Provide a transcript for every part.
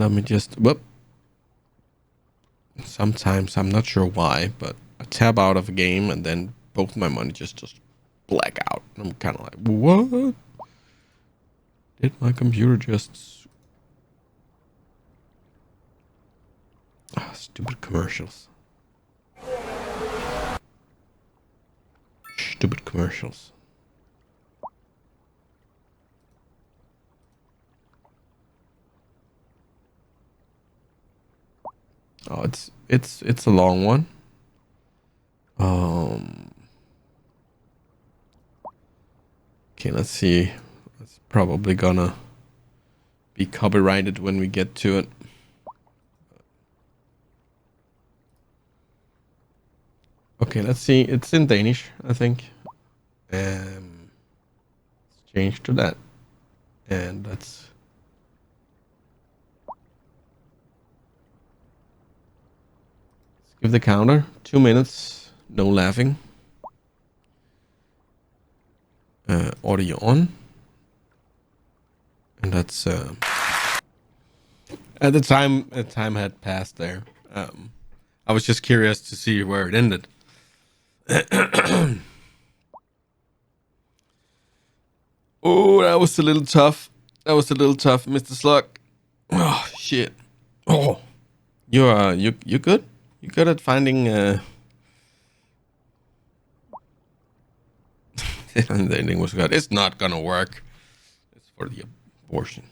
Let me just, whoop. Sometimes, I'm not sure why, but I tab out of a game and then both my money just black out. I'm kind of like, what? Did my computer just... stupid commercials. Stupid commercials. Oh, it's a long one. Okay, let's see. It's probably gonna be copyrighted when we get to it. Okay, let's see. It's in Danish, I think. Let's change to that, and let's give the counter 2 minutes. No laughing. Audio on, and that's at the time had passed there. I was just curious to see where it ended. Oh, that was a little tough. Mr. Slug. Oh shit. Oh, you good? You good at finding and the ending was good. It's not gonna work. It's for the abortion.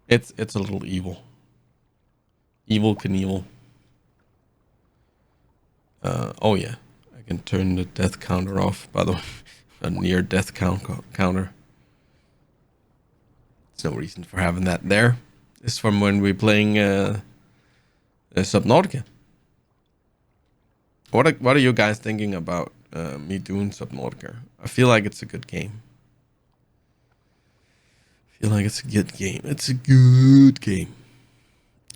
It's a little evil. Evil Knievel. Oh yeah. I can turn the death counter off, by the way. A near death counter. There's no reason for having that there. It's from when we're playing Subnautica. What are you guys thinking about me doing Subnautica? I feel like it's a good game. It's a good game.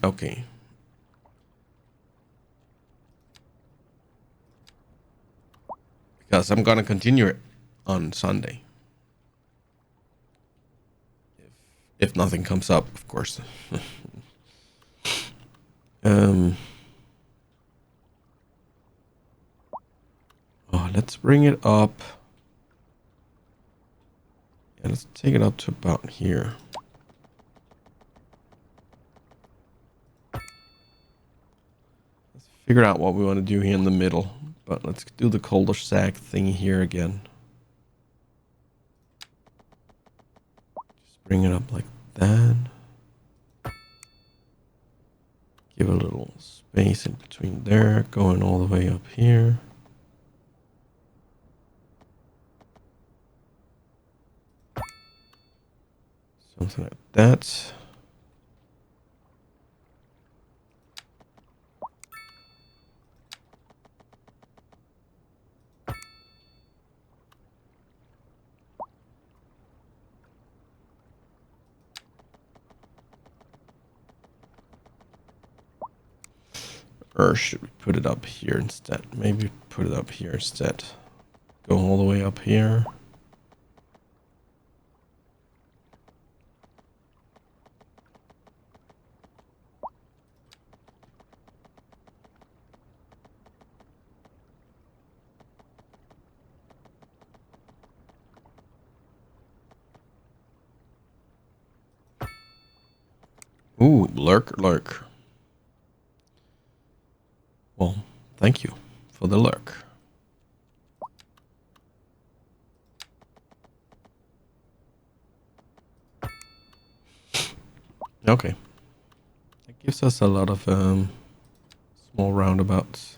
Okay. Because I'm gonna continue it on Sunday. If nothing comes up, of course. Oh, let's bring it up. Yeah, let's take it up to about here. Let's figure out what we want to do here in the middle. But let's do the cul-de-sac thing here again. Just bring it up like that. Give a little space in between there, going all the way up here. Something like that. Or should we put it up here instead? Maybe put it up here instead. Go all the way up here. Ooh, lurk. Well, thank you for the lurk. Okay. That gives us a lot of small roundabouts.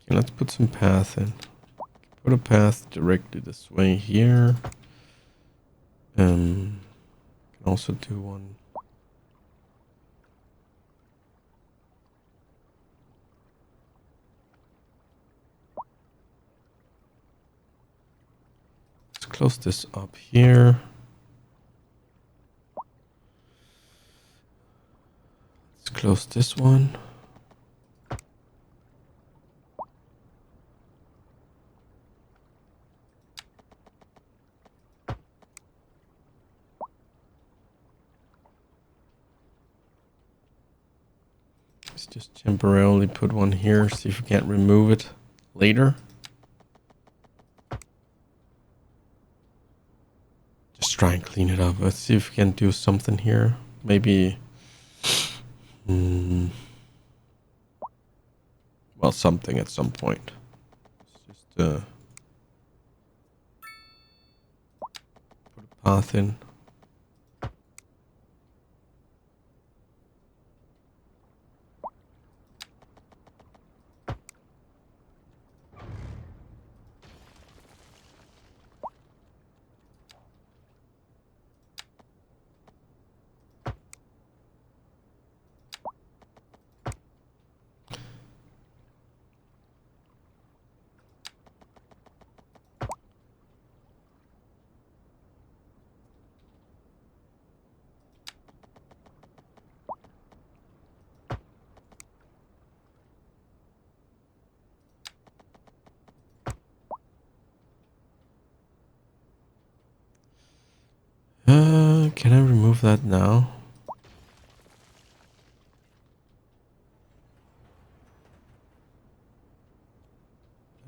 Okay, let's put some path in. Put a path directly this way here. Can also do one. Let's close this up here. close this one. Let's just temporarily put one here, see if we can't remove it later. Just try and clean it up. Let's see if we can do something here. Maybe... well, something at some point. Let's just put a path in. Can I remove that now?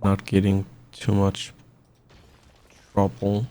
Not getting too much trouble.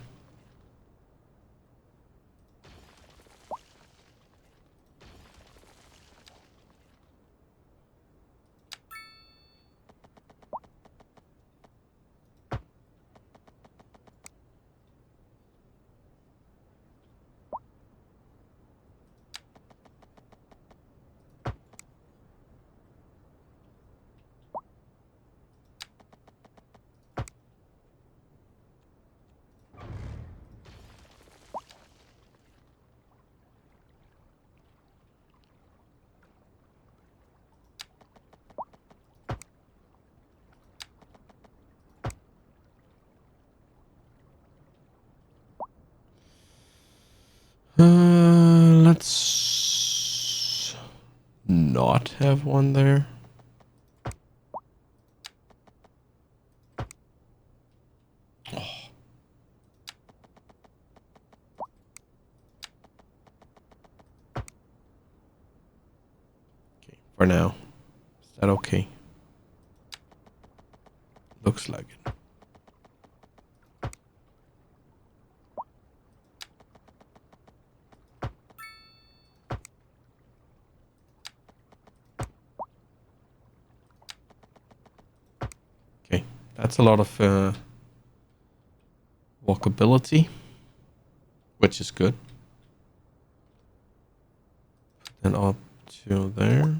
Let's not have one there. Okay, for now. Is that okay? Looks like it. Okay, that's a lot of walkability, which is good. And up to there.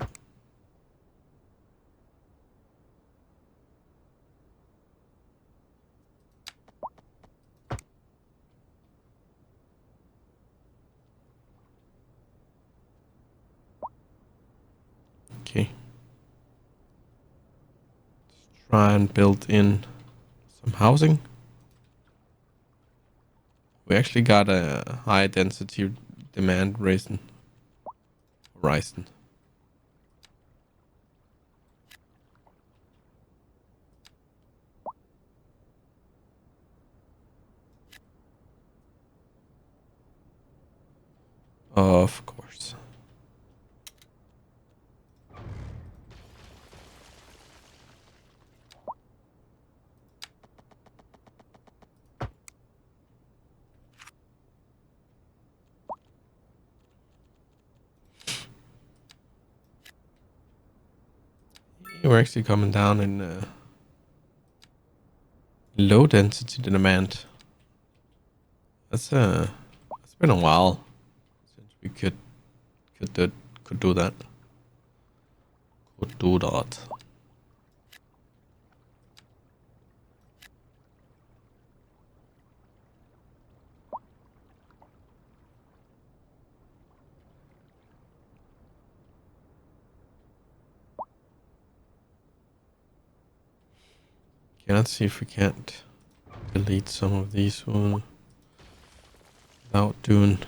Okay. Let's try and build in some housing. We actually got a high density demand horizon. Of course. We're actually coming down in low density demand. It's been a while since we could do that. Could do that. Okay, let's see if we can't delete some of these without doing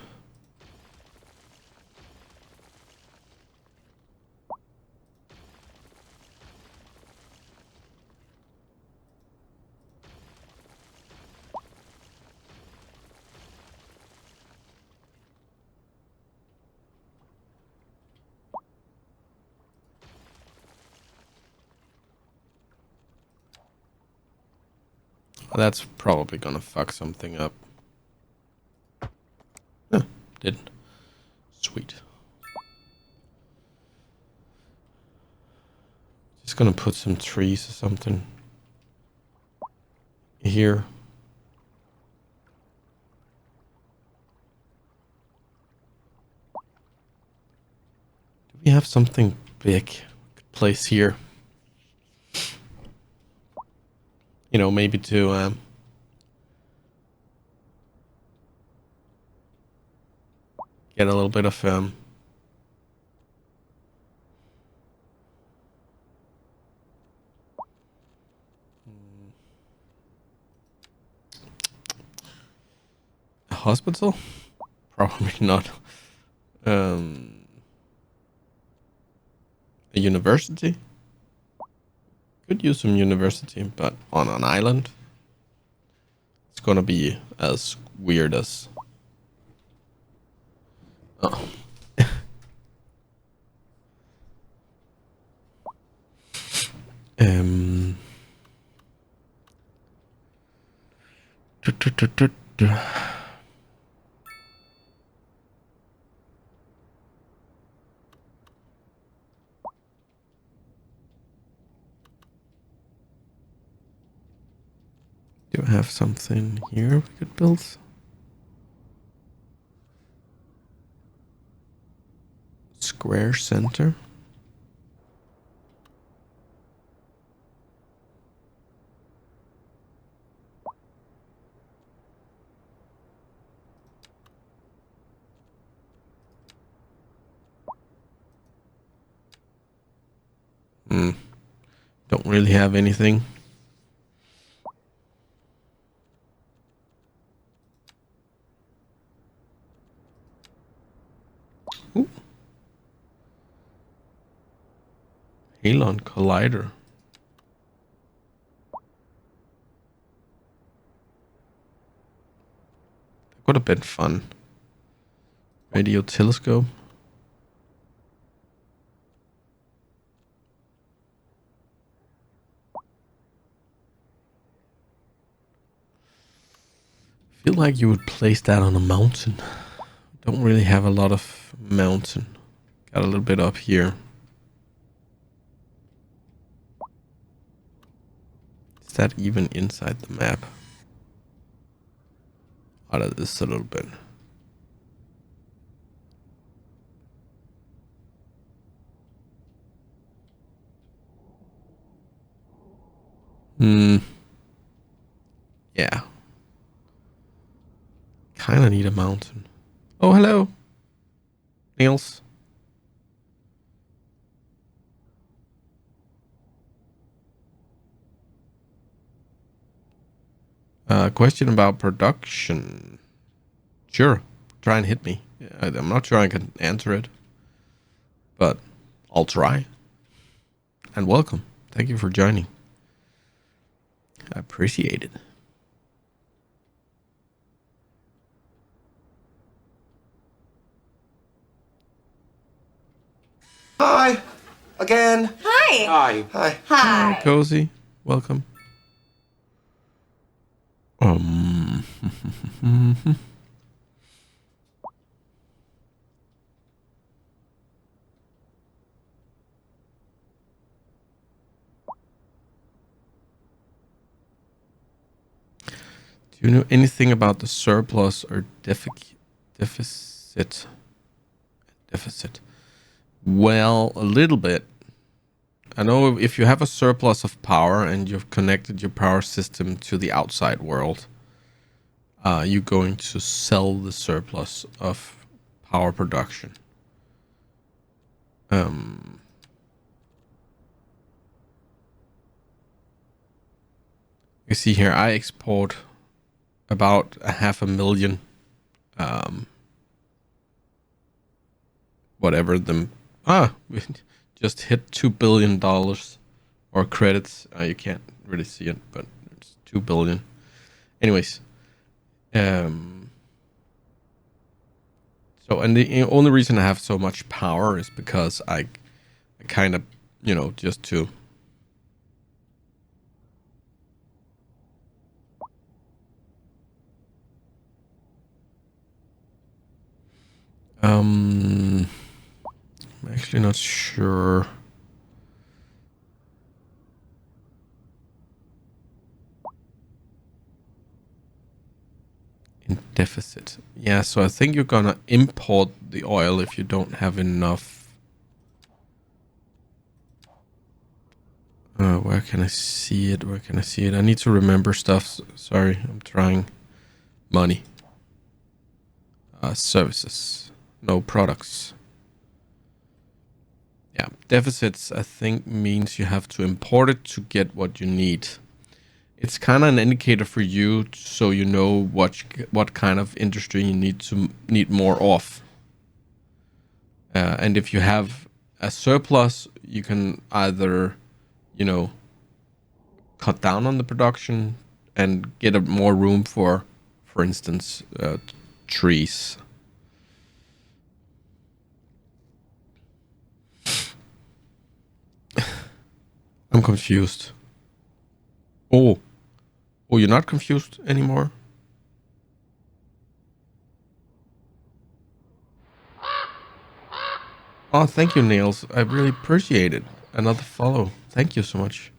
That's probably gonna fuck something up. Huh, didn't. Sweet. Just gonna put some trees or something here. Do we have something big place here? You know, maybe to get a little bit of a hospital? Probably not. A university? Could use some university, but on an island, it's gonna be as weird as. Oh. Do I have something here we could build? Square center. Don't really have anything. Ooh. Halon Collider. That would have been fun. Radio telescope. Feel like you would place that on a mountain. Don't really have a lot of mountain. Got a little bit up here. Is that even inside the map? Oh, that is a little bit. Yeah. Kinda need a mountain. Oh, hello. Niels. Question about production. Sure. Try and hit me. I'm not sure I can answer it, but I'll try. And welcome. Thank you for joining. I appreciate it. Hi. Again. Hi. Hi. Hi. Hi. Cozy. Welcome. Do you know anything about the surplus or deficit? Deficit. Well, a little bit. I know if you have a surplus of power and you've connected your power system to the outside world, you're going to sell the surplus of power production. You see here, I export about 500,000 whatever them we just hit $2 billion or credits. You can't really see it, but it's 2 billion. Anyways, so, and the only reason I have so much power is because I kind of, just to I'm actually not sure. In deficit. Yeah, so I think you're gonna import the oil if you don't have enough. Where can I see it? Where can I see it? I need to remember stuff. Sorry, I'm trying. Money. Services. No products. Yeah, deficits I think means you have to import it to get what you need. It's kind of an indicator for you, so you know what kind of industry you need more of. And if you have a surplus, you can either, cut down on the production and get more room for instance, trees. I'm confused. Oh, you're not confused anymore? Oh, thank you, Nails. I really appreciate it. Another follow. Thank you so much.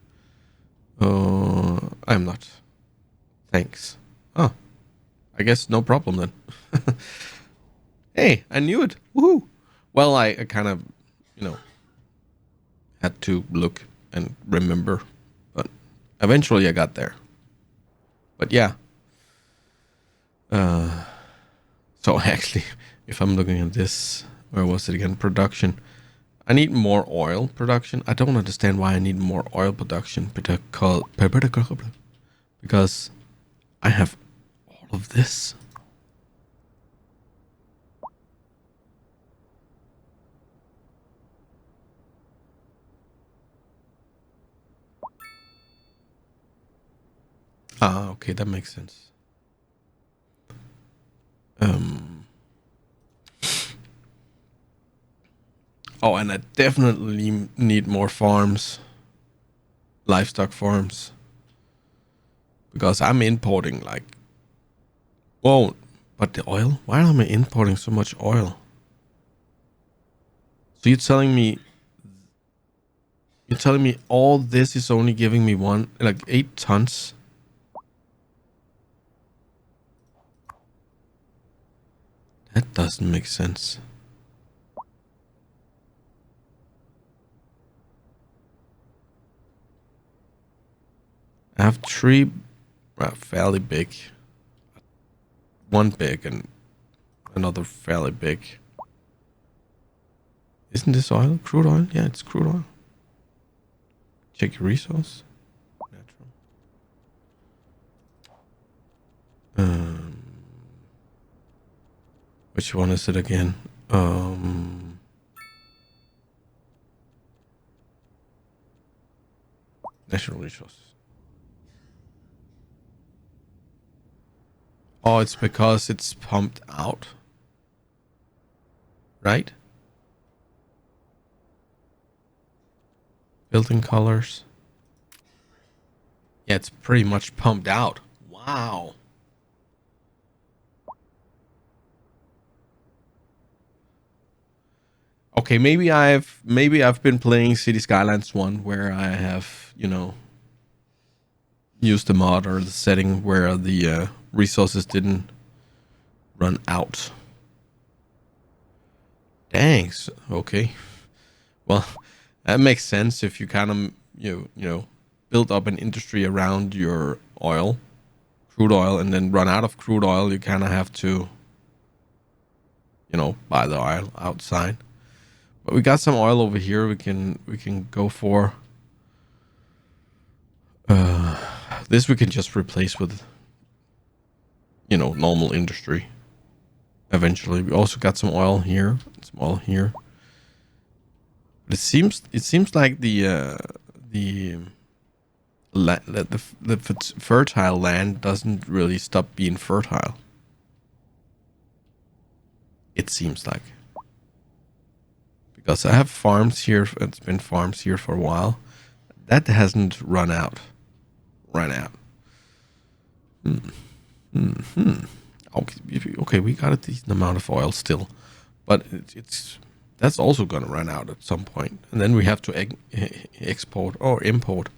I'm not. Thanks. Oh, I guess no problem then. Hey, I knew it. Woohoo! Well, I kind of, had to look and remember, but eventually I got there. But yeah. So actually, if I'm looking at this, where was it again? Production. I need more oil production. I don't understand why I need more oil production because I have all of this. Ah, okay, that makes sense. Oh, and I definitely need more farms, livestock farms, because I'm importing like, whoa, but the oil? Why am I importing so much oil? So you're telling me all this is only giving me 8 tons? That doesn't make sense. I have 3 fairly big. One big and another fairly big. Isn't this oil? Crude oil? Yeah, it's crude oil. Check your resource. Natural. Which one is it again? Natural resources. Oh, it's because it's pumped out. Right? Built-in colors. Yeah, it's pretty much pumped out. Wow. Okay, maybe I've been playing City Skylines 1 where I have, used the mod or the setting where the resources didn't run out. Thanks. Okay. Well, that makes sense if you kind of build up an industry around your crude oil, and then run out of crude oil. You kind of have to, buy the oil outside. But we got some oil over here. We can go for. This we can just replace with, normal industry. Eventually, we also got some oil here. Some oil here. But it seems like the fertile land doesn't really stop being fertile. It seems like, because I have farms here. It's been farms here for a while. That hasn't run out. Okay, we got a decent amount of oil still, But it's that's also gonna run out at some point, and then we have to export or import.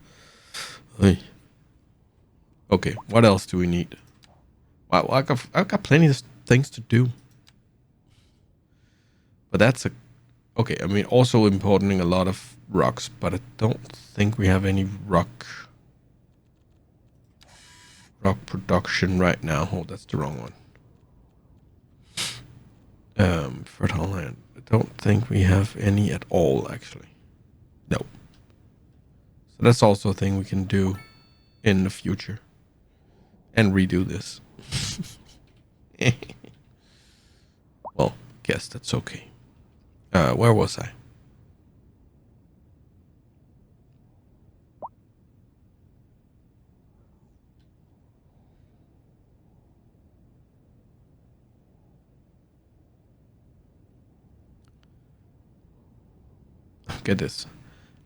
Oy. Okay, what else do we need? Wow, I've got plenty of things to do. But that's a okay. I mean, also importing a lot of rocks, but I don't think we have any rock production right now. Oh, that's the wrong one. Fertile land. I don't think we have any at all, actually. No. So that's also a thing we can do in the future. And redo this. Well, guess that's okay. Where was I? Get this.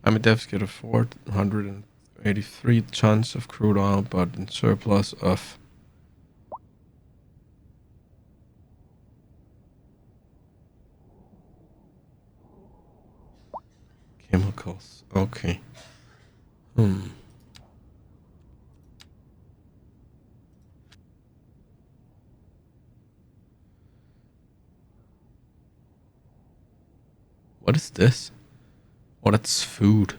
I'm a deficit of 483 tons of crude oil, but in surplus of chemicals. Okay. What is this? Oh, that's food.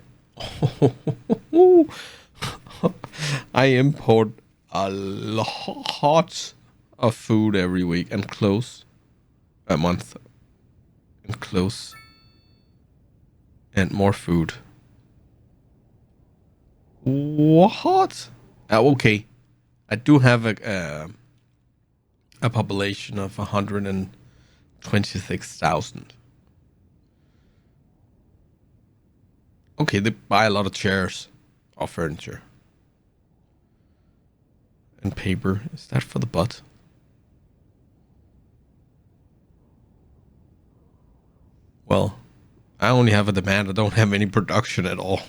I import a lot of food every week and clothes a month and clothes and more food. What? Okay, I do have a population of 126,000. Okay, they buy a lot of chairs or furniture. And paper. Is that for the butt? Well, I only have a demand. I don't have any production at all.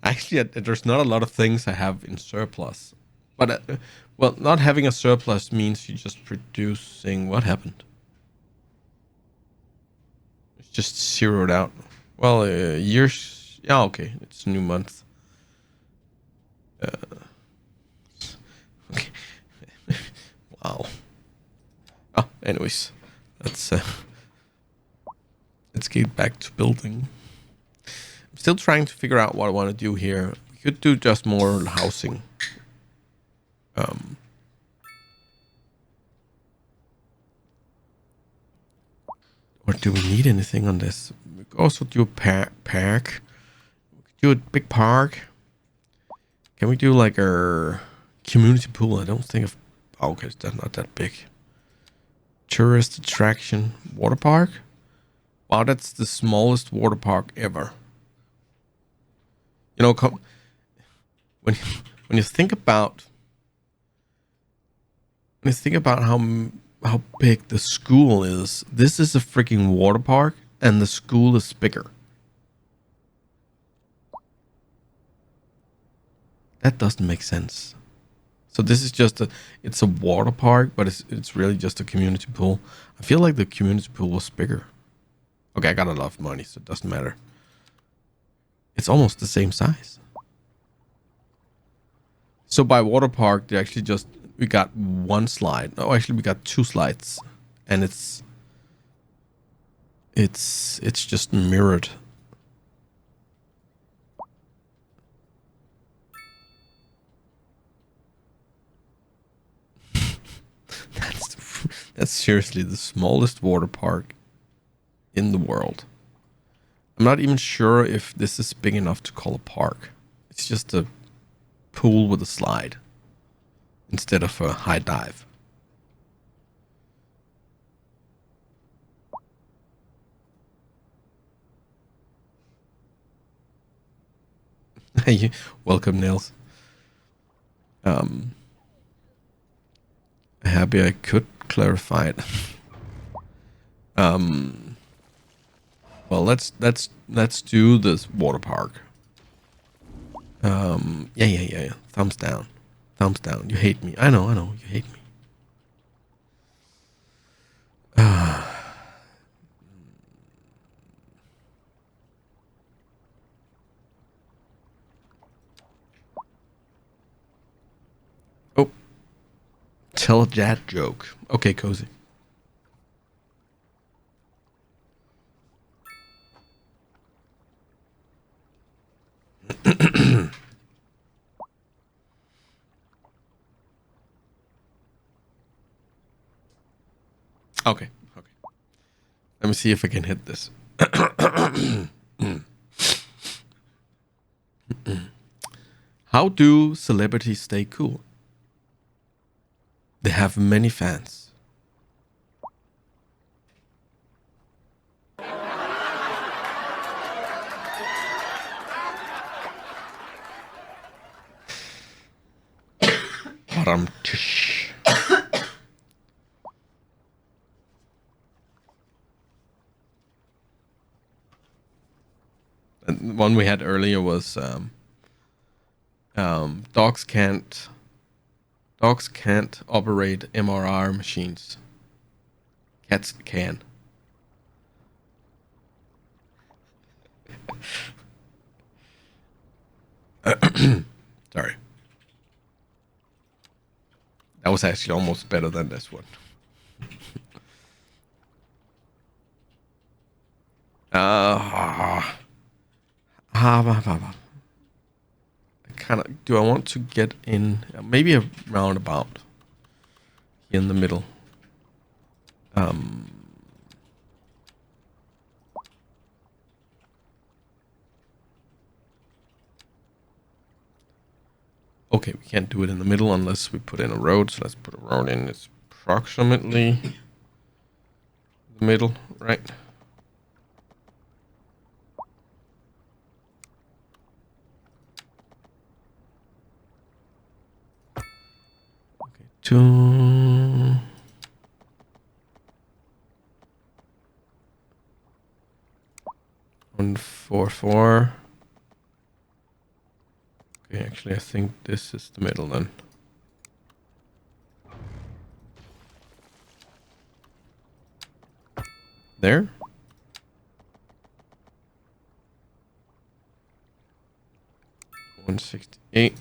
Actually, there's not a lot of things I have in surplus. But, well, not having a surplus means you're just producing... What happened? It's just zeroed out. Well, years... Yeah, okay. It's a new month. Okay. Wow. Oh, anyways. Let's get back to building. I'm still trying to figure out what I want to do here. We could do just more housing. Or do we need anything on this? We could also do a park. We could do a big park. Can we do like a community pool? I don't think of... Oh, okay, it's not that big. Tourist attraction water park. Wow, that's the smallest water park ever. You know, when you think about how big the school is, this is a freaking water park, and the school is bigger. That doesn't make sense. So this is just it's a water park, but it's really just a community pool. I feel like the community pool was bigger. Okay, I got a lot of money, so it doesn't matter. It's almost the same size. So by water park, they actually we got one slide. Oh, actually we got two slides, and it's just mirrored. That's seriously the smallest water park in the world. I'm not even sure if this is big enough to call a park. It's just a pool with a slide instead of a high dive. Welcome, Nils. Happy I could clarify it. Well, let's do this water park. Yeah. Thumbs down. Thumbs down. You hate me. I know. You hate Oh, tell a dad joke. Okay, Cozy. Okay, okay. Let me see if I can hit this. How do celebrities stay cool? They have many fans. Tish. And one we had earlier was dogs can't operate MRR machines. Cats can. Sorry. That was actually almost better than this one. Kind of. Do I want to get in? Maybe a roundabout here in the middle. Okay, we can't do it in the middle unless we put in a road. So let's put a road in. It's approximately the middle, right? Okay, 144. Okay, actually, I think this is the middle then. There. $168.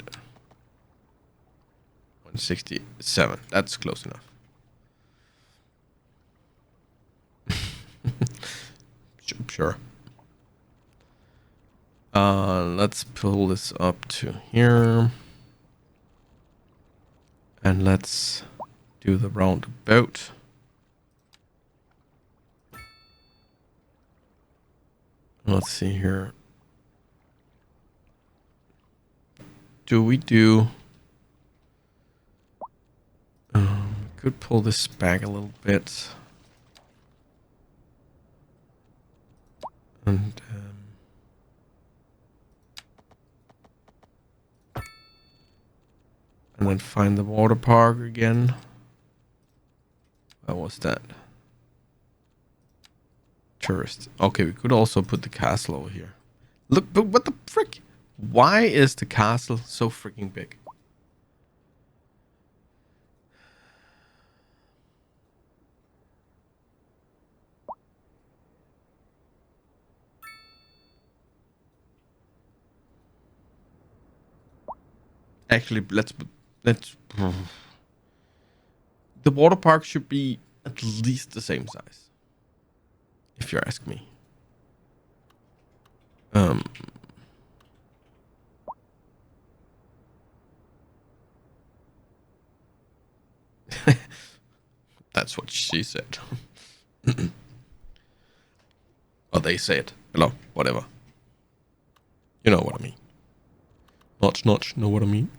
$167. That's close enough. Sure. Let's pull this up to here. And let's do the roundabout. Let's see here. Do we do... could pull this back a little bit. And then find the water park again. What was that? Tourist. Okay, we could also put the castle over here. Look, but what the frick? Why is the castle so freaking big? Actually, let's the water park should be at least the same size, if you ask me. That's what she said. Or they said. Hello, whatever. You know what I mean. Notch, know what I mean.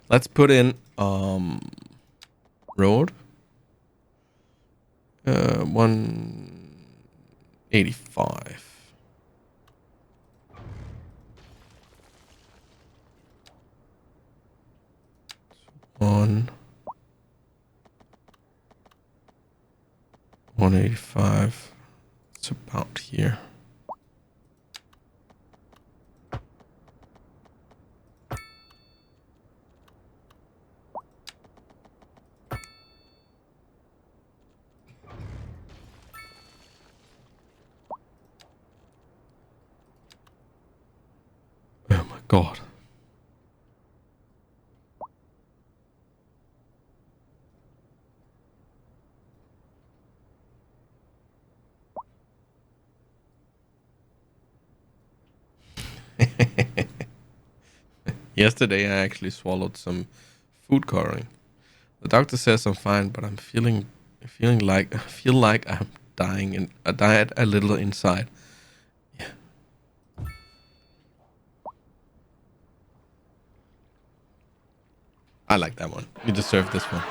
Let's put in road. 185. On 185. It's about here. God. Yesterday I actually swallowed some food coloring. The doctor says I'm fine, but I feel like I'm dying and I died a little inside. Yeah. I like that one. You deserve this one.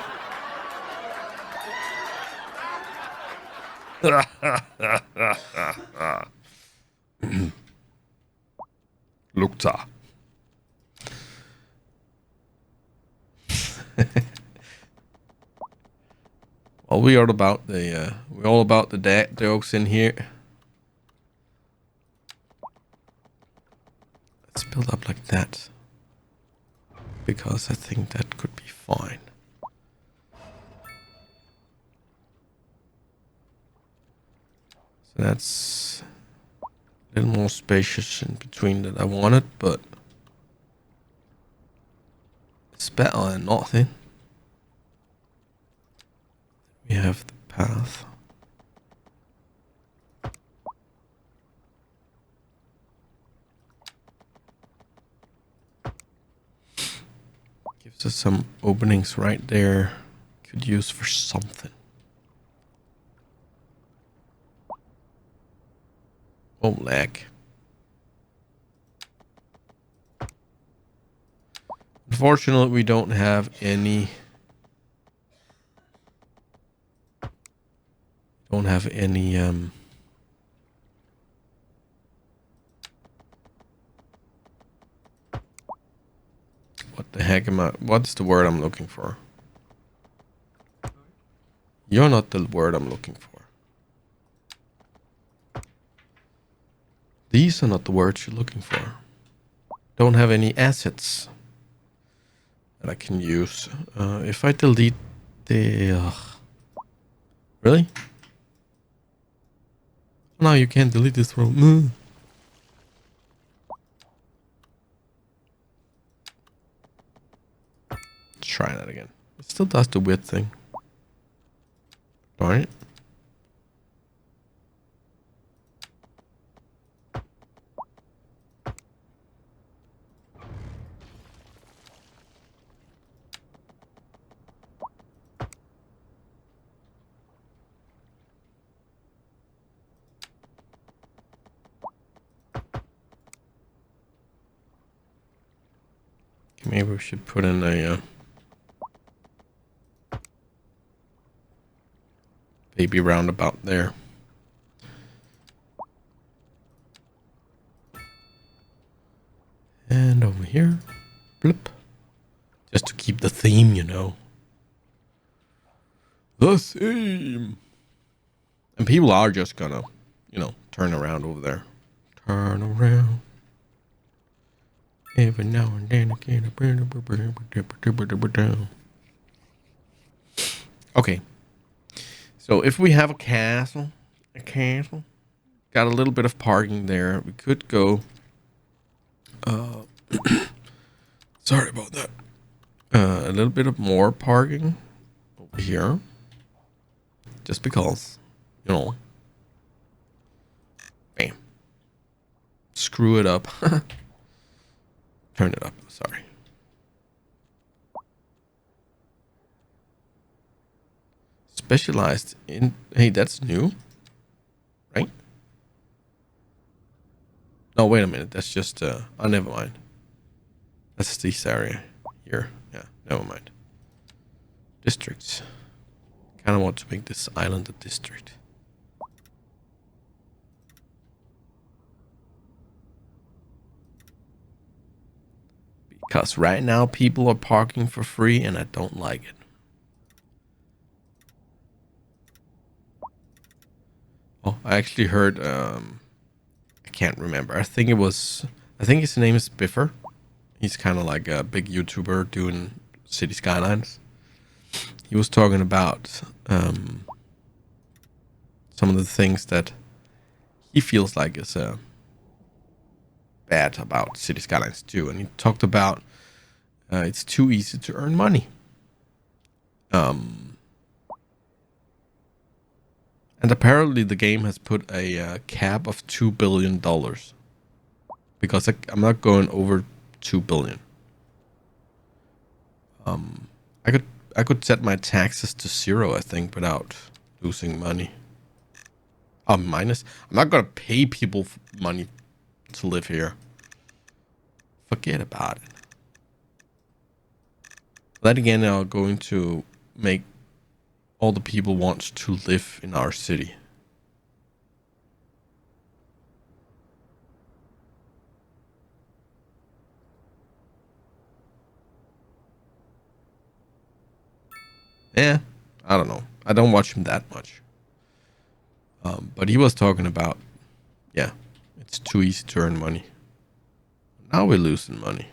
Lukta. Well, we're all about the dad jokes in here. Let's build up like that, because I think that could be fine. So that's a little more spacious in between that I wanted, but it's better than nothing. We have the path. Gives us some openings right there. Could use for something. Oh, lag. Unfortunately, we don't have any. Don't have any. What the heck am I? What's the word I'm looking for? You're not the word I'm looking for. These are not the words you're looking for. Don't have any assets that I can use. If I delete the... really? No, you can't delete this from... Let's try that again. It still does the weird thing. Alright. Maybe we should put in a baby roundabout there. And over here, blip. Just to keep the theme, you know. The theme. And people are just gonna, you know, turn around over there. Turn around. Every now and then again. Okay. So if we have a castle, got a little bit of parking there. We could go. Sorry about that. A little bit of more parking over here. Just because, you know. Bam. Screw it up. Turn it up. Sorry. Specialized in... Hey, that's new. Right? No, wait a minute. That's just... oh, never mind. That's this area here. Yeah, never mind. Districts. Kind of want to make this island a district. Because right now people are parking for free and I don't like it. Oh, I actually heard, I can't remember. I think his name is Biffer. He's kind of like a big YouTuber doing city skylines. He was talking about some of the things that he feels like is bad about City Skylines 2, and he talked about it's too easy to earn money. And apparently the game has put a cap of $2 billion because I'm not going over 2 billion. I could set my taxes to 0, I think, without losing money. Minus. I'm not gonna pay people money to live here. Forget about it. That again are going to make all the people want to live in our city. Yeah, I don't know. I don't watch him that much. But he was talking about, yeah, it's too easy to earn money. Now we're losing money.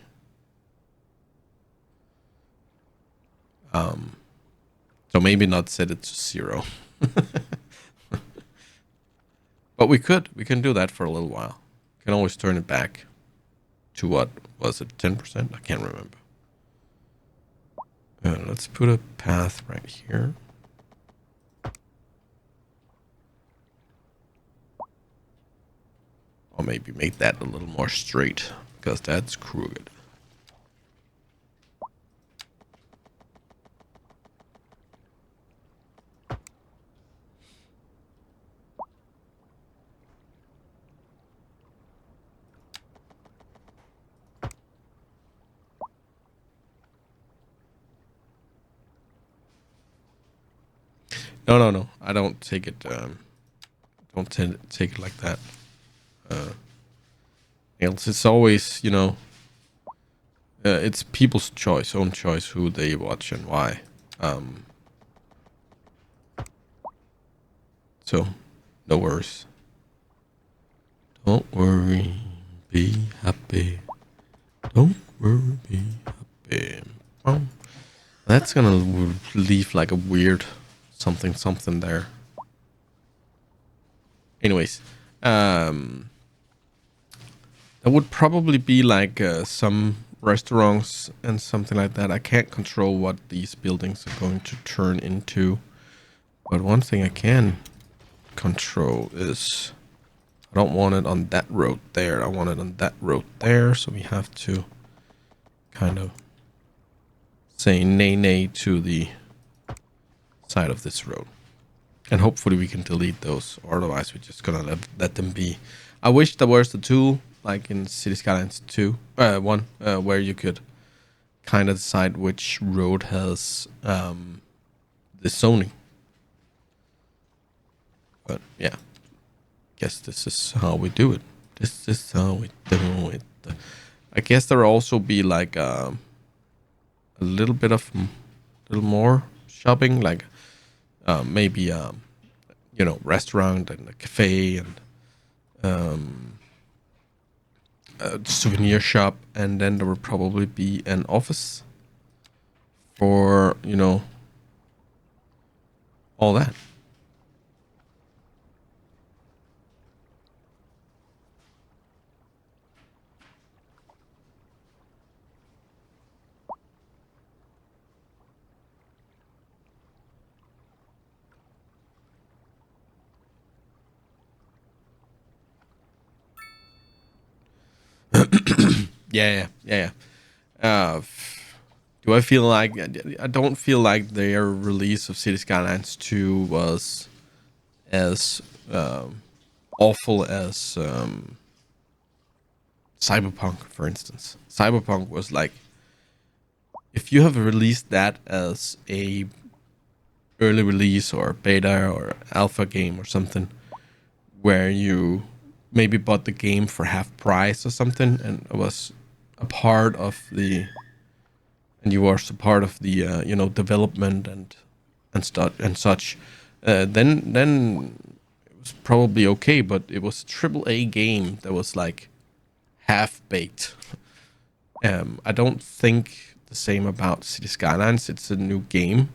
So maybe not set it to 0. But we can do that for a little while. Can always turn it back to what was it, 10%? I can't remember. Let's put a path right here. Or maybe make that a little more straight, because that's crooked. No. I don't take it. Don't take it like that. It's always, it's people's own choice, who they watch and why. So, no worries. Don't worry, be happy. Don't worry, be happy. That's gonna leave like a weird something there. Anyways, that would probably be like some restaurants and something like that. I can't control what these buildings are going to turn into, but one thing I can control is I don't want it on that road there. I want it on that road there, so we have to kind of say nay to the side of this road. And hopefully we can delete those, or otherwise we're just gonna let them be. I wish there was the tool, like in City Skylines 1, where you could kind of decide which road has the zoning. But yeah, guess this is how we do it. This is how we do it. I guess there will also be like a little more shopping, like maybe restaurant and a cafe and a souvenir shop, and then there will probably be an office for all that. Yeah. Do I feel like I don't feel like their release of City Skylines 2 was as awful as Cyberpunk, for instance. Cyberpunk was like, if you have released that as a early release or beta or alpha game or something, where you maybe bought the game for half price or something, and it was a part of the, and you were a part of the development and such, then it was probably okay. But it was a AAA game that was like half baked. I don't think the same about City Skylines. It's a new game.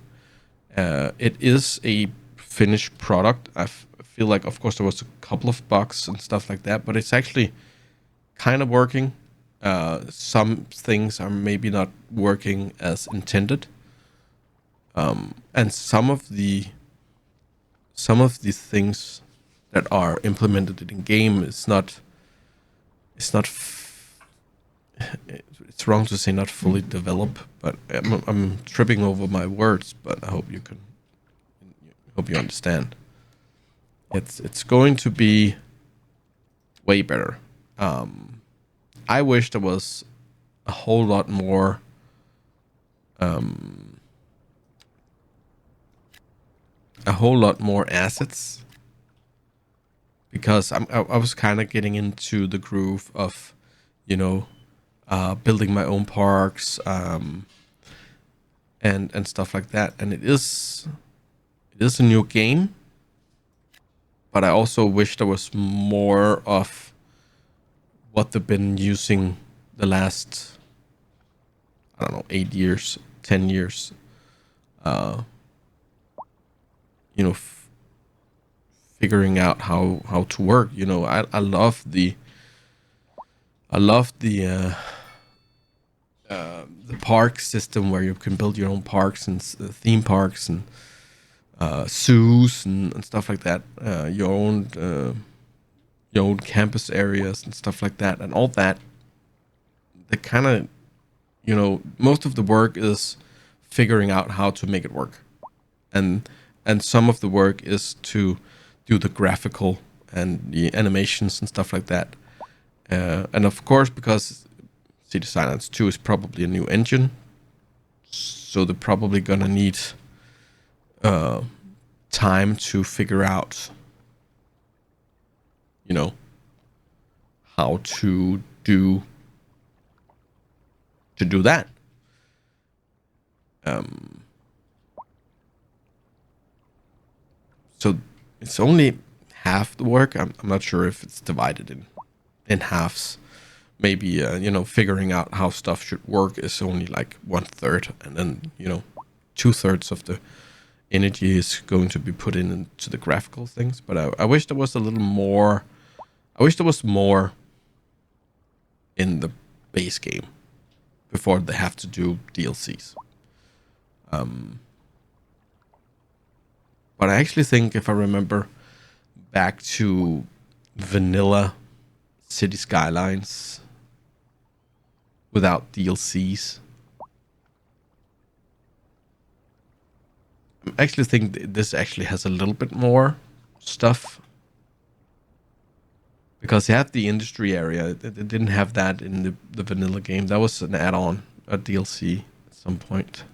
It is a finished product. I feel like, of course, there was a couple of bugs and stuff like that, but it's actually kind of working. Some things are maybe not working as intended, and some of the things that are implemented in game is not. It's not. It's wrong to say not fully developed, but I'm tripping over my words. But I hope you understand. It's going to be way better. I wish there was a whole lot more assets, because I was kind of getting into the groove of, you know, building my own parks, and stuff like that. And it is a new game, but I also wish there was more of what they've been using the last, I don't know, 8 years, 10 years. You know, figuring out how to work. You know, I love the park system where you can build your own parks and theme parks and zoos and stuff like that. Your own campus areas and stuff like that, and all that. The kind of, you know, most of the work is figuring out how to make it work, and some of the work is to do the graphical and the animations and stuff like that. And of course, because City Skylines 2 is probably a new engine, so they're probably gonna need time to figure out, you know, how to do that. So it's only half the work. I'm not sure if it's divided in halves. Maybe you know, figuring out how stuff should work is only like 1/3, and then, you know, 2/3 of the energy is going to be put into the graphical things. But I wish there was a little more. I wish there was more in the base game before they have to do DLCs. But I actually think, if I remember back to vanilla City Skylines without DLCs, I actually think this actually has a little bit more stuff, because you have the industry area. They didn't have that in the vanilla game. That was an add-on, a DLC at some point.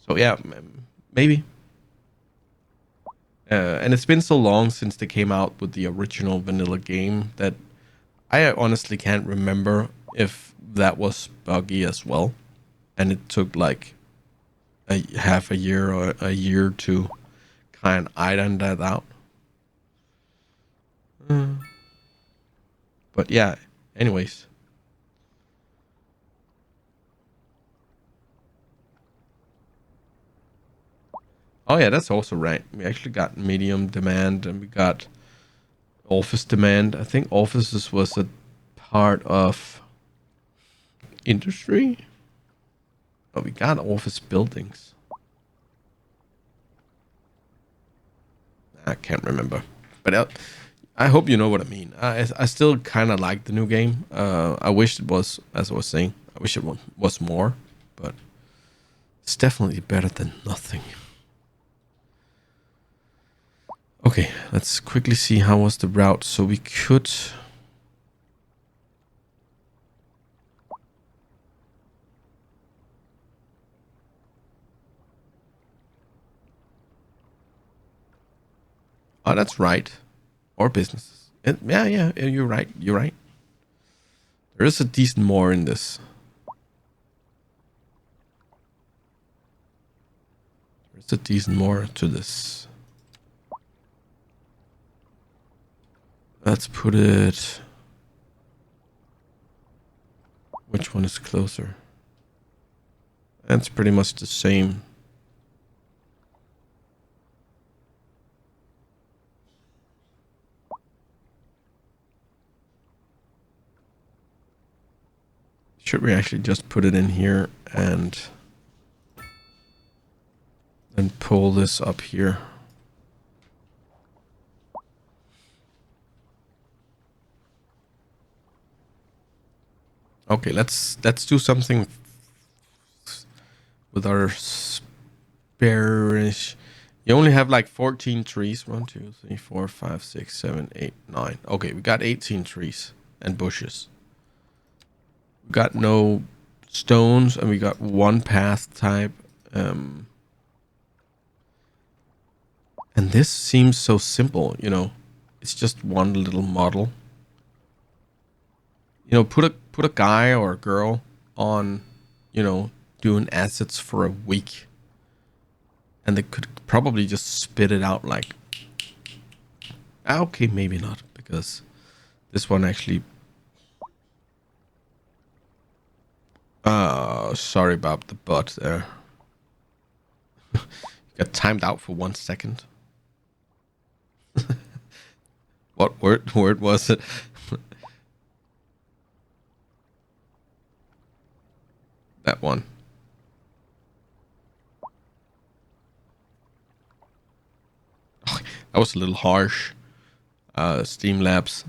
So yeah, maybe. And it's been so long since they came out with the original vanilla game that I honestly can't remember if that was buggy as well, and it took like a half a year or a year to kind of iron that out. But yeah, anyways. Oh yeah, that's also right. We actually got medium demand, and we got office demand. I think offices was a part of industry. Oh, we got office buildings. I can't remember, but I hope you know what I mean. I still kind of like the new game. I wish it was, as I was saying, I wish it was more, but it's definitely better than nothing. Okay, let's quickly see how was the route. So we could. Oh, that's right. Or businesses. Yeah, you're right. You're right. There is a decent more in this. There's a decent more to this. Let's put it. Which one is closer? That's pretty much the same. Should we actually just put it in here and then pull this up here? Okay, let's do something with our sparish. You only have like 14 trees. 1, 2, 3, 4, 5, 6, 7, 8, 9. Okay, we got 18 trees and bushes. We got no stones, and we got one path type. And this seems so simple, you know. It's just one little model. You know, put a guy or a girl on, you know, doing assets for a week, and they could probably just spit it out like, okay, maybe not, because this one actually, sorry about the butt there. Got timed out for 1 second. What word was it? That one. Oh, that was a little harsh. Steam Labs.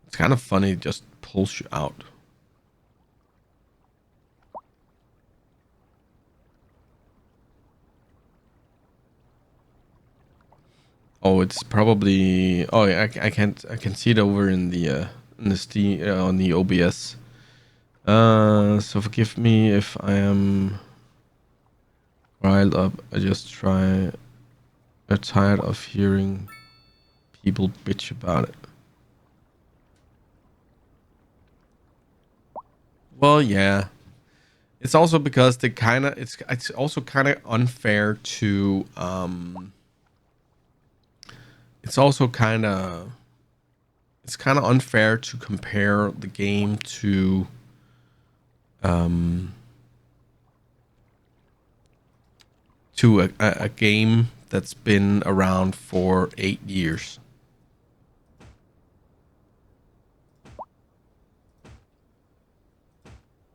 It's kind of funny, it just pulls you out. Oh, it's probably. Oh, yeah, I can't. I can see it over in the Steam on the OBS. So forgive me if I am riled up. I just try. I'm tired of hearing people bitch about it. Well, yeah. It's also because they kind of. It's also kind of unfair to. It's also kind of. It's kind of unfair to compare the game to. To a game that's been around for 8 years.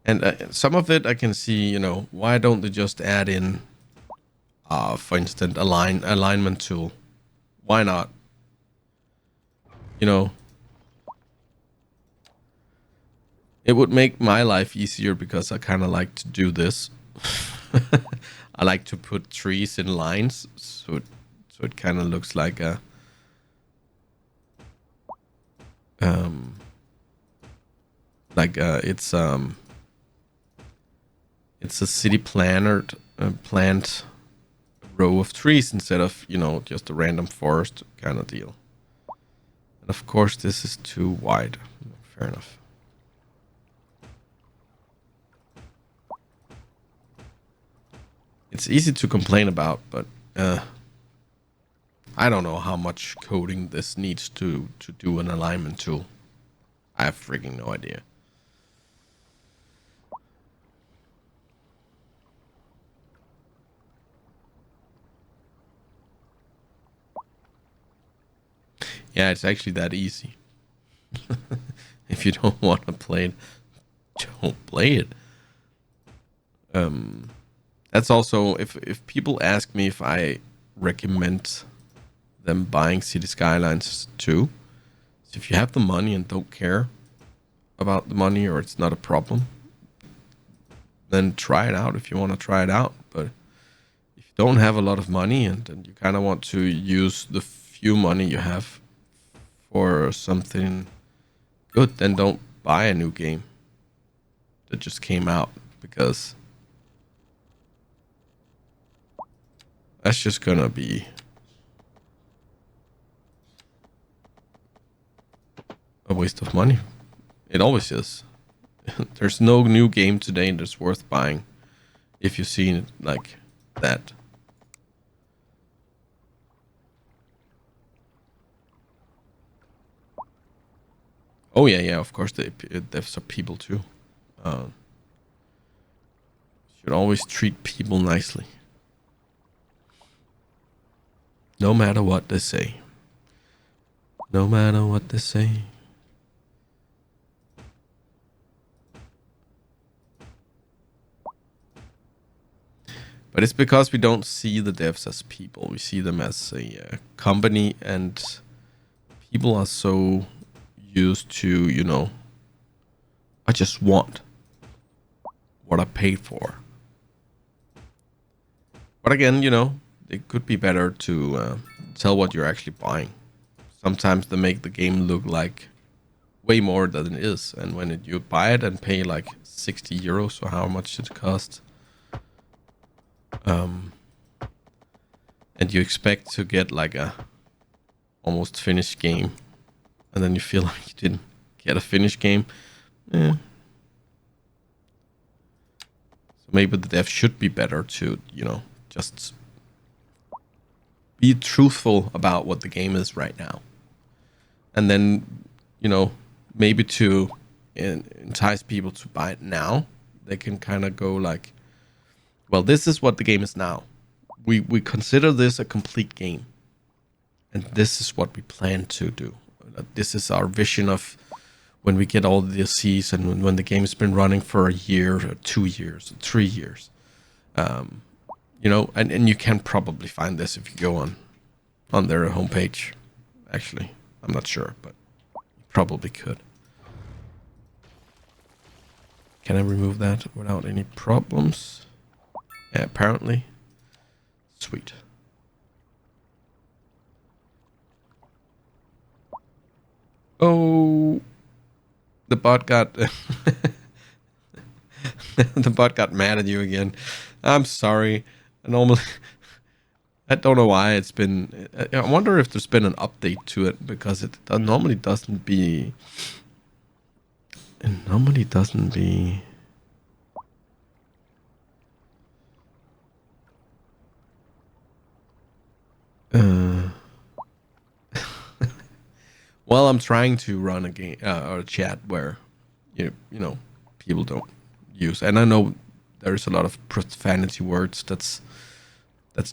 And some of it I can see, you know, why don't they just add in, for instance, alignment tool? Why not? You know, it would make my life easier because I kind of like to do this. I like to put trees in lines, so it kind of looks like a it's a city planned row of trees instead of, you know, just a random forest kind of deal. And of course, this is too wide. Fair enough. It's easy to complain about, but I don't know how much coding this needs to do an alignment tool. I have freaking no idea. Yeah, it's actually that easy. If you don't want to play it, don't play it. That's also, if people ask me if I recommend them buying City Skylines 2, so if you have the money and don't care about the money, or it's not a problem, then try it out if you want to try it out. But if you don't have a lot of money and you kind of want to use the few money you have for something good, then don't buy a new game that just came out, because that's just gonna be a waste of money. It always is. There's no new game today that's worth buying if you've seen it like that. Oh yeah, of course there's some people too. Should always treat people nicely, no matter what they say. No matter what they say. But it's because we don't see the devs as people. We see them as a company, and people are so used to, I just want what I paid for. But again, it could be better to tell what you're actually buying. Sometimes they make the game look like way more than it is, and when you buy it and pay like 60 euros or how much it costs, and you expect to get like a almost finished game, and then you feel like you didn't get a finished game. So maybe the dev should be better to, just be truthful about what the game is right now. And then, maybe to entice people to buy it now, they can kind of go like, well, this is what the game is now. We consider this a complete game. And this is what we plan to do. This is our vision of when we get all the DLCs and when the game has been running for a year or 2 years or 3 years. And you can probably find this if you go on their homepage. Actually, I'm not sure, but you probably could. Can I remove that without any problems? Yeah, apparently. Sweet. Oh, the bot got the bot got mad at you again. I'm sorry. Normally, I don't know why it's been. I wonder if there's been an update to it, because it normally doesn't be. It normally doesn't be. Well, I'm trying to run a game or a chat where people don't use, and I know there's a lot of profanity words that's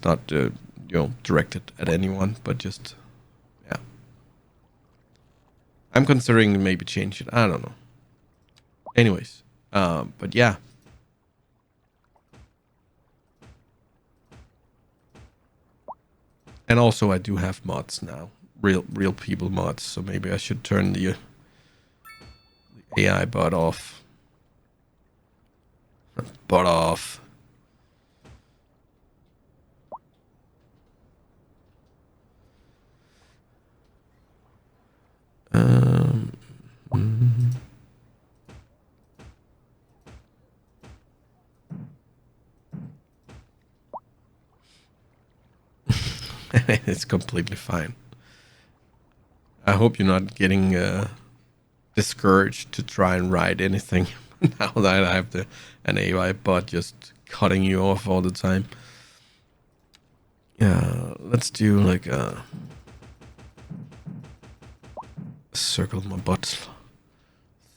not directed at anyone, but just yeah. I'm considering maybe change it. I don't know. Anyways, but yeah. And also, I do have mods now, real people mods. So maybe I should turn the AI bot off. Bot off. It's completely fine. I hope you're not getting discouraged to try and write anything now that I have an AI bot just cutting you off all the time. Yeah, let's do like a circle my butt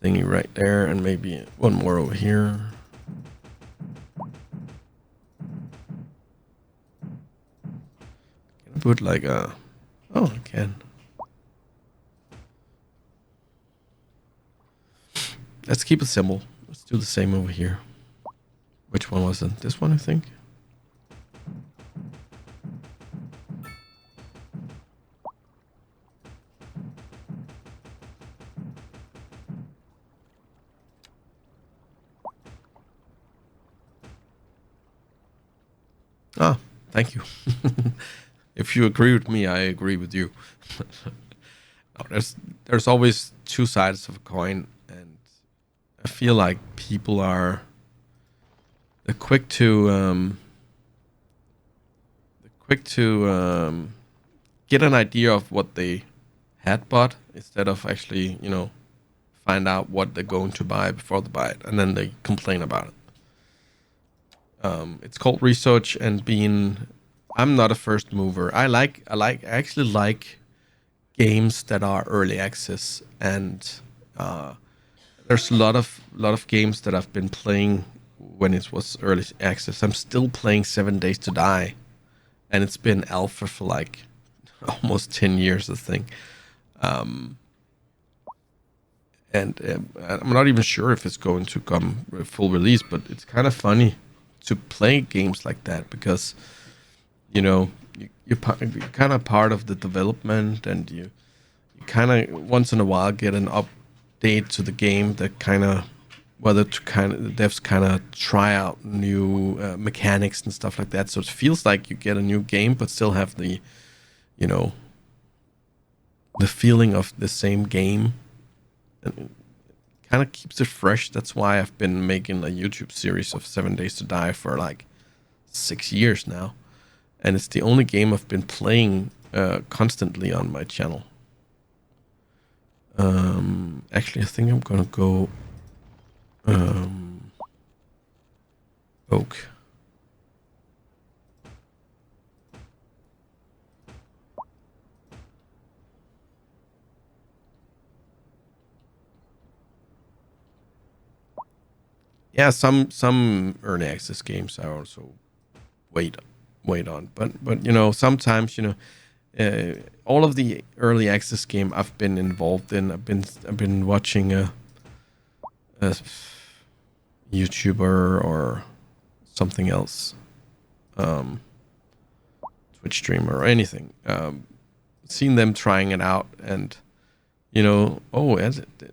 thingy right there, and maybe one more over here. Can I put like a... Oh, I can. Let's keep it simple. Let's do the same over here. Which one was it? This one, I think. Ah, thank you. If you agree with me, I agree with you. No, there's always two sides of a coin, and I feel like people are quick to get an idea of what they had bought instead of actually, find out what they're going to buy before they buy it, and then they complain about it. It's called research and being. I'm not a first mover. I actually like games that are early access, and there's a lot of games that I've been playing when it was early access. I'm still playing 7 Days to Die, and it's been alpha for like almost 10 years, I think. And I'm not even sure if it's going to come full release, but it's kind of funny to play games like that because you're kind of part of the development, and you kind of once in a while get an update to the game that kind of whether to kind of the devs kind of try out new mechanics and stuff like that. So it feels like you get a new game, but still have the the feeling of the same game, and it kind of keeps it fresh. That's why I've been making a YouTube series of 7 Days to Die for like 6 years now, and it's the only game I've been playing constantly on my channel. Actually, I think I'm gonna go oak. Yeah, some early access games I also wait on, but sometimes all of the early access game I've been involved in, I've been watching a YouTuber or something else, Twitch streamer or anything, seen them trying it out, and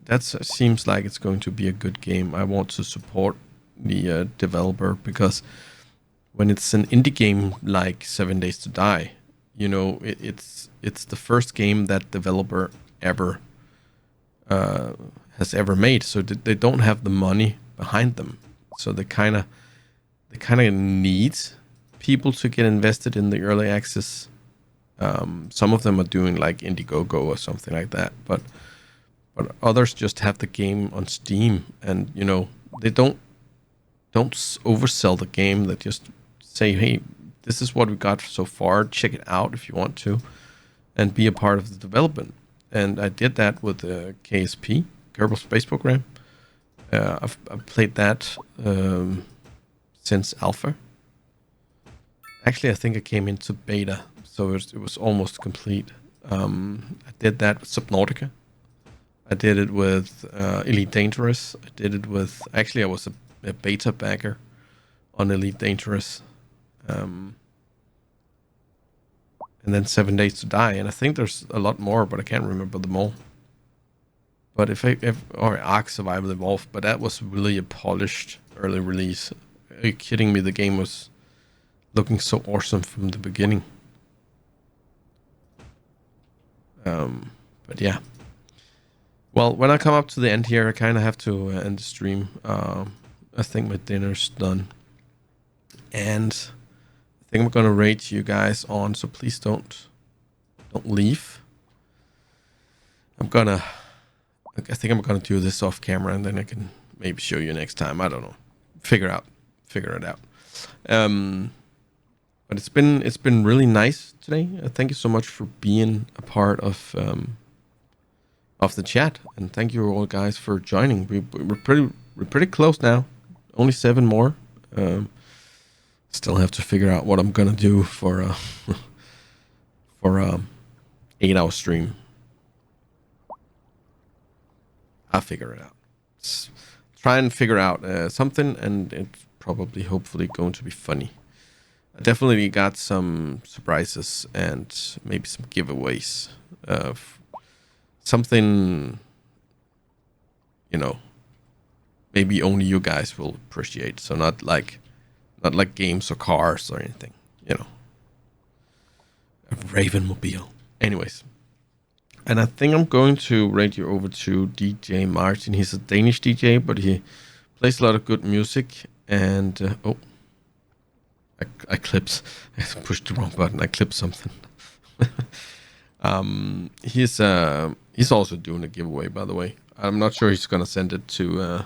that seems like it's going to be a good game. I want to support the developer, because when it's an indie game like 7 Days to Die, it's the first game that developer ever has ever made. So they don't have the money behind them. So they kind of need people to get invested in the early access. Some of them are doing like Indiegogo or something like that, but others just have the game on Steam, and they don't oversell the game. They just say, hey, this is what we got so far, check it out if you want to, and be a part of the development. And I did that with the KSP, Kerbal Space Program. I've played that since alpha. Actually, I think I came into beta, so it was almost complete. I did that with Subnautica. I did it with Elite Dangerous. I did it with... Actually, I was a beta backer on Elite Dangerous. And then 7 Days to Die. And I think there's a lot more, but I can't remember them all. But or Ark Survival Evolved, but that was really a polished early release. Are you kidding me? The game was looking so awesome from the beginning. But yeah. Well, when I come up to the end here, I kind of have to end the stream. I think my dinner's done. And I think I'm going to rate you guys on, so please don't leave. I think I'm gonna do this off camera, and then I can maybe show you next time. I don't know. Figure it out. But it's been really nice today. Thank you so much for being a part of the chat, and thank you all guys for joining. We're pretty close now. Only 7 more. Still have to figure out what I'm gonna do for 8-hour stream. I'll figure it out. Try and figure out something, and it's probably, hopefully, going to be funny. I definitely got some surprises and maybe some giveaways of something, maybe only you guys will appreciate. So not like games or cars or anything, A Ravenmobile. Anyways. And I think I'm going to rate you over to DJ Martin. He's a Danish DJ, but he plays a lot of good music. And I clipped. I pushed the wrong button. I clipped something. He's also doing a giveaway, by the way. I'm not sure he's gonna send it to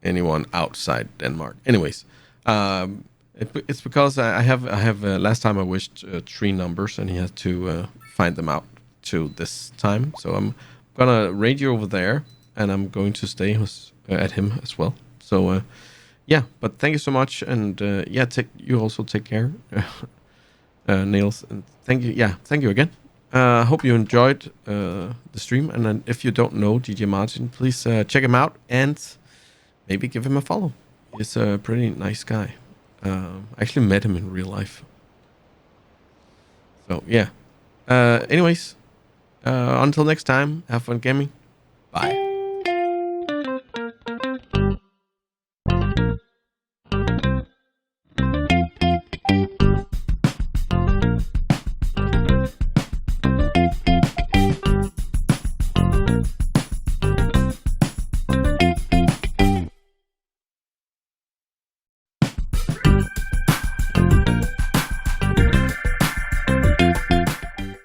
anyone outside Denmark. Anyways, it's because I have last time I wished 3 numbers, and he had to find them out to this time. So I'm gonna rate you over there, and I'm going to stay at him as well. So yeah, but thank you so much, and you also take care, Niels, and thank you. Yeah, thank you again. Hope you enjoyed the stream, and then if you don't know DJ Martin, please check him out, and maybe give him a follow. He's a pretty nice guy. I actually met him in real life. So yeah. Anyways, until next time, have fun gaming.